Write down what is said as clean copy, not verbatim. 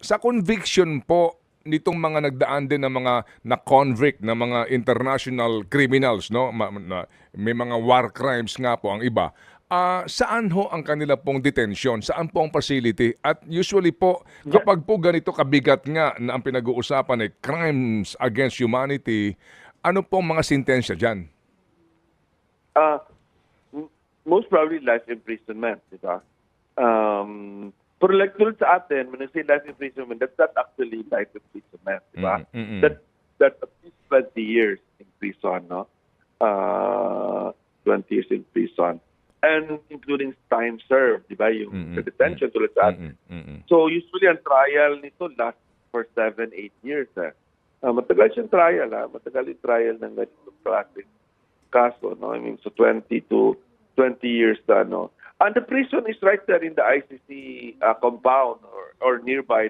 Sa conviction po nitong mga nagdaan din ng mga na-convict na mga international criminals, no? May mga war crimes nga po ang iba. Saan ho ang kanila pong detention? Saan po ang facility? At usually po, Yeah. kapag po ganito kabigat nga na ang pinag-uusapan ay crimes against humanity, ano pong mga sintensya dyan? Most probably life imprisonment, di ba? Pero like tulad sa atin, when I say life imprisonment, that's not actually life imprisonment, di ba? That's at least 20 years in prison, no? 20 years in prison. And including time served, di ba? Yung sa detention tulad sa atin. So usually ang trial nito lasts for 7-8 years. Matagal siyang trial, matagal yung trial ng ganitong klaseng kaso, no? I mean, so 20 to 20 years na, no? And the prison is right there in the ICC compound or nearby.